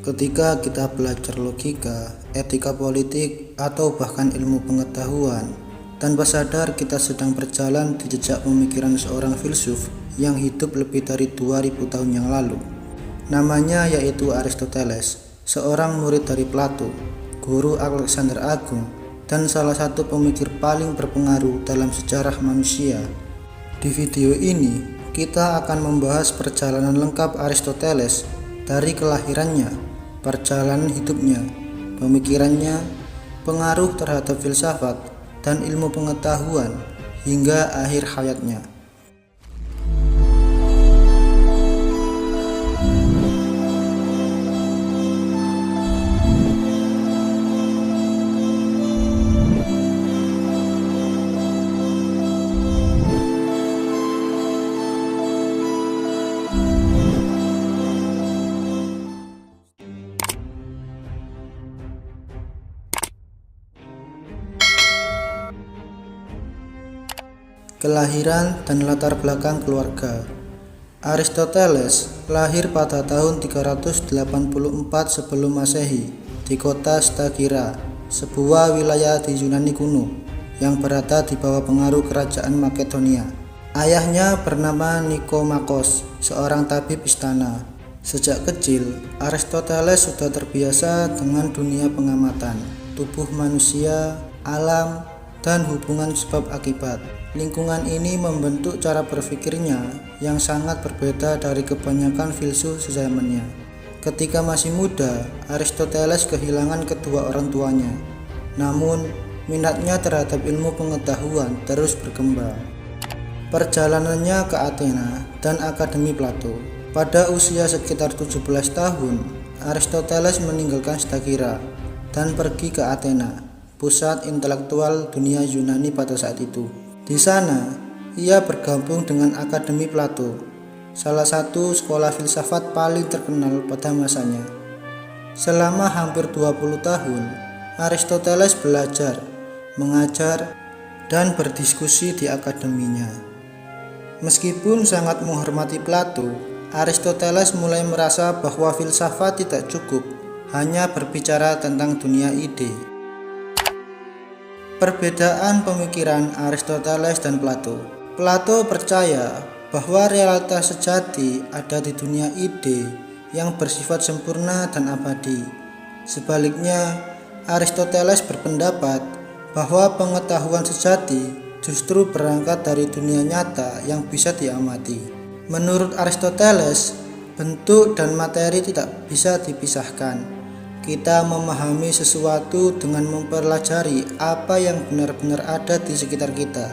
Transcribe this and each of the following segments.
Ketika kita belajar logika, etika politik, atau bahkan ilmu pengetahuan, tanpa sadar kita sedang berjalan di jejak pemikiran seorang filsuf yang hidup lebih dari 2000 tahun yang lalu. Namanya yaitu Aristoteles, seorang murid dari Plato, guru Alexander Agung, dan salah satu pemikir paling berpengaruh dalam sejarah manusia. Di video ini, kita akan membahas perjalanan lengkap Aristoteles dari kelahirannya, perjalanan hidupnya, pemikirannya, pengaruh terhadap filsafat dan ilmu pengetahuan hingga akhir hayatnya. Kelahiran dan latar belakang keluarga. Aristoteles lahir pada tahun 384 sebelum Masehi di kota Stagira, sebuah wilayah di Yunani kuno yang berada di bawah pengaruh kerajaan Makedonia. Ayahnya bernama Nikomakos, seorang tabib istana. Sejak kecil, Aristoteles sudah terbiasa dengan dunia pengamatan tubuh manusia, alam, dan hubungan sebab akibat. Lingkungan ini membentuk cara berpikirnya yang sangat berbeda dari kebanyakan filsuf sezamannya. Ketika masih muda, Aristoteles kehilangan kedua orang tuanya. Namun, minatnya terhadap ilmu pengetahuan terus berkembang. Perjalanannya ke Athena dan Akademi Plato. Pada usia sekitar 17 tahun, Aristoteles meninggalkan Stagira dan pergi ke Athena, pusat intelektual dunia Yunani pada saat itu. Di sana, ia bergabung dengan Akademi Plato, salah satu sekolah filsafat paling terkenal pada masanya. Selama hampir 20 tahun, Aristoteles belajar, mengajar, dan berdiskusi di akademinya. Meskipun sangat menghormati Plato, Aristoteles mulai merasa bahwa filsafat tidak cukup hanya berbicara tentang dunia ide. Perbedaan pemikiran Aristoteles dan Plato. Plato percaya bahwa realitas sejati ada di dunia ide yang bersifat sempurna dan abadi. Sebaliknya, Aristoteles berpendapat bahwa pengetahuan sejati justru berangkat dari dunia nyata yang bisa diamati. Menurut Aristoteles, bentuk dan materi tidak bisa dipisahkan. Kita memahami sesuatu dengan mempelajari apa yang benar-benar ada di sekitar kita.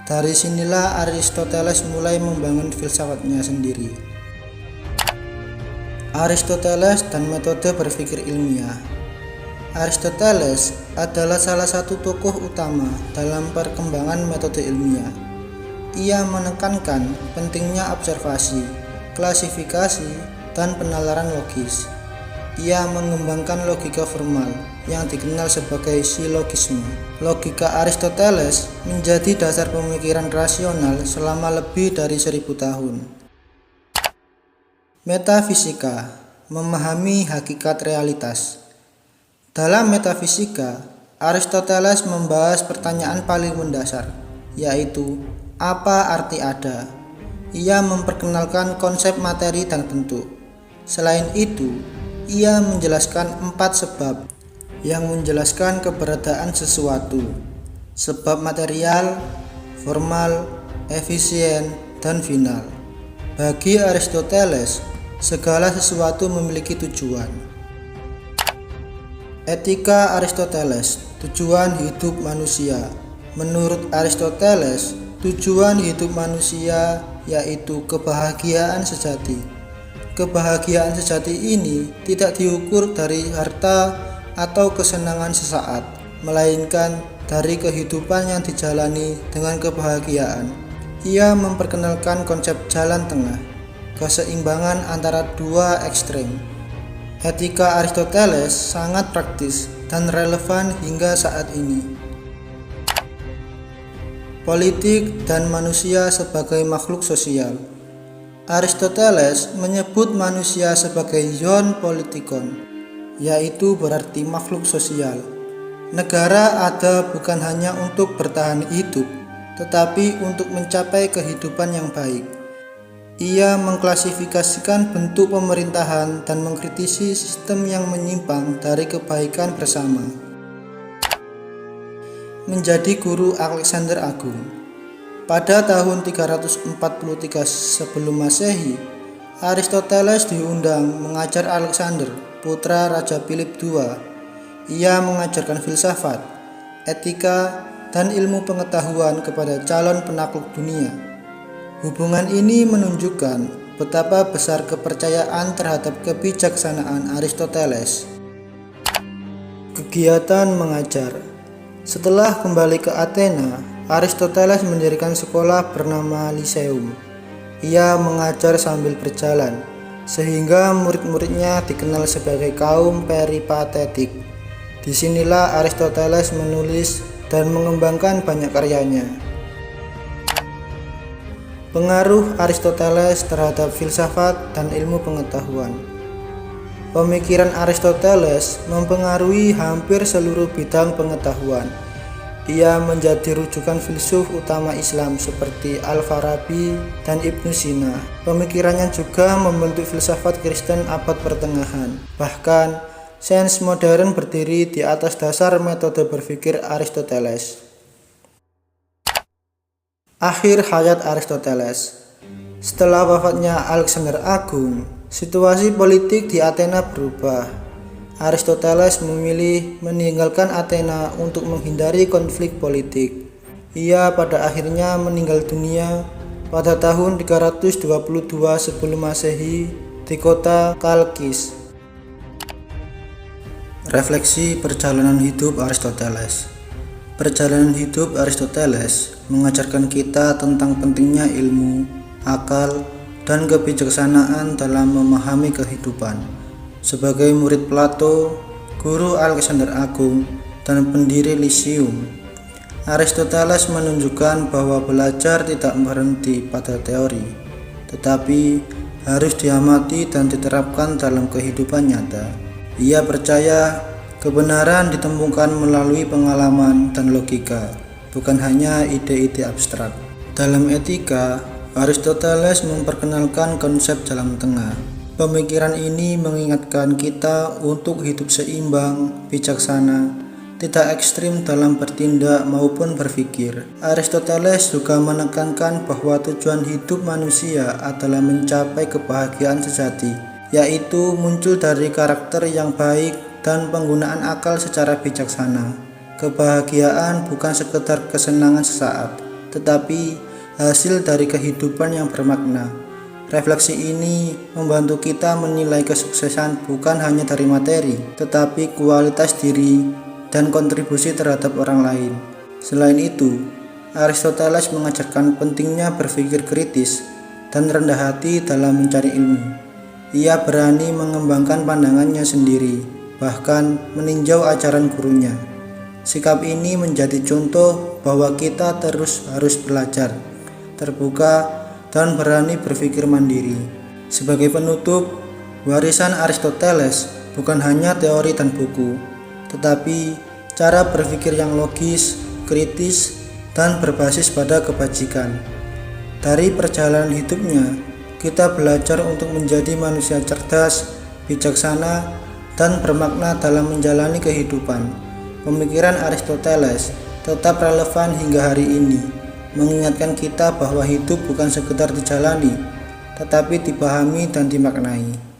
Dari sinilah Aristoteles mulai membangun filsafatnya sendiri. Aristoteles dan metode berpikir ilmiah. Aristoteles adalah salah satu tokoh utama dalam perkembangan metode ilmiah. Ia menekankan pentingnya observasi, klasifikasi, dan penalaran logis. Ia mengembangkan logika formal yang dikenal sebagai silogisme. Logika Aristoteles menjadi dasar pemikiran rasional selama lebih dari 1000 tahun. Metafisika, memahami hakikat realitas. Dalam metafisika, Aristoteles membahas pertanyaan paling mendasar, yaitu apa arti ada. Ia memperkenalkan konsep materi dan bentuk. Selain itu, ia menjelaskan 4 sebab yang menjelaskan keberadaan sesuatu: sebab material, formal, efisien, dan final. Bagi Aristoteles, segala sesuatu memiliki tujuan. Etika Aristoteles, tujuan hidup manusia. Menurut Aristoteles, tujuan hidup manusia yaitu kebahagiaan sejati. Kebahagiaan sejati ini tidak diukur dari harta atau kesenangan sesaat, melainkan dari kehidupan yang dijalani dengan kebahagiaan. Ia memperkenalkan konsep jalan tengah, keseimbangan antara dua ekstrem. Etika Aristoteles sangat praktis dan relevan hingga saat ini. Politik dan manusia sebagai makhluk sosial. Aristoteles menyebut manusia sebagai ion politikon, yaitu berarti makhluk sosial. Negara ada bukan hanya untuk bertahan hidup, tetapi untuk mencapai kehidupan yang baik. Ia mengklasifikasikan bentuk pemerintahan dan mengkritisi sistem yang menyimpang dari kebaikan bersama. Menjadi guru Alexander Agung. Pada tahun 343 sebelum Masehi, Aristoteles diundang mengajar Alexander, putra Raja Philip II. Ia mengajarkan filsafat, etika, dan ilmu pengetahuan kepada calon penakluk dunia. Hubungan ini menunjukkan betapa besar kepercayaan terhadap kebijaksanaan Aristoteles. Kegiatan mengajar. Setelah kembali ke Athena, Aristoteles mendirikan sekolah bernama Lyceum. Ia mengajar sambil berjalan, sehingga murid-muridnya dikenal sebagai kaum peripatetik. Disinilah Aristoteles menulis dan mengembangkan banyak karyanya. Pengaruh Aristoteles terhadap filsafat dan ilmu pengetahuan. Pemikiran Aristoteles mempengaruhi hampir seluruh bidang pengetahuan. Ia menjadi rujukan filsuf utama Islam seperti Al-Farabi dan Ibnu Sina. Pemikirannya juga membentuk filsafat Kristen abad pertengahan. Bahkan, sains modern berdiri di atas dasar metode berpikir Aristoteles. Akhir hayat Aristoteles. Setelah wafatnya Alexander Agung, situasi politik di Athena berubah. Aristoteles memilih meninggalkan Athena untuk menghindari konflik politik. Ia pada akhirnya meninggal dunia pada tahun 322 sebelum Masehi di kota Kalkis. Refleksi perjalanan hidup Aristoteles. Perjalanan hidup Aristoteles mengajarkan kita tentang pentingnya ilmu, akal, dan kebijaksanaan dalam memahami kehidupan. Sebagai murid Plato, guru Alexander Agung, dan pendiri Lyceum, Aristoteles menunjukkan bahwa belajar tidak berhenti pada teori, tetapi harus diamati dan diterapkan dalam kehidupan nyata. Ia percaya kebenaran ditemukan melalui pengalaman dan logika, bukan hanya ide-ide abstrak. Dalam etika, Aristoteles memperkenalkan konsep jalan tengah. Pemikiran ini mengingatkan kita untuk hidup seimbang, bijaksana, tidak ekstrim dalam bertindak maupun berpikir. Aristoteles juga menekankan bahwa tujuan hidup manusia adalah mencapai kebahagiaan sejati, yaitu muncul dari karakter yang baik dan penggunaan akal secara bijaksana. Kebahagiaan bukan sekedar kesenangan sesaat, tetapi hasil dari kehidupan yang bermakna. Refleksi ini membantu kita menilai kesuksesan bukan hanya dari materi, tetapi kualitas diri dan kontribusi terhadap orang lain. Selain itu, Aristoteles mengajarkan pentingnya berpikir kritis dan rendah hati dalam mencari ilmu. Ia berani mengembangkan pandangannya sendiri, bahkan meninjau ajaran gurunya. Sikap ini menjadi contoh bahwa kita terus harus belajar, terbuka, dan berani berpikir mandiri. Sebagai penutup, warisan Aristoteles bukan hanya teori dan buku, tetapi cara berpikir yang logis, kritis, dan berbasis pada kebajikan. Dari perjalanan hidupnya, kita belajar untuk menjadi manusia cerdas, bijaksana, dan bermakna dalam menjalani kehidupan. Pemikiran Aristoteles tetap relevan hingga hari ini, mengingatkan kita bahwa hidup bukan sekedar dijalani, tetapi dipahami dan dimaknai.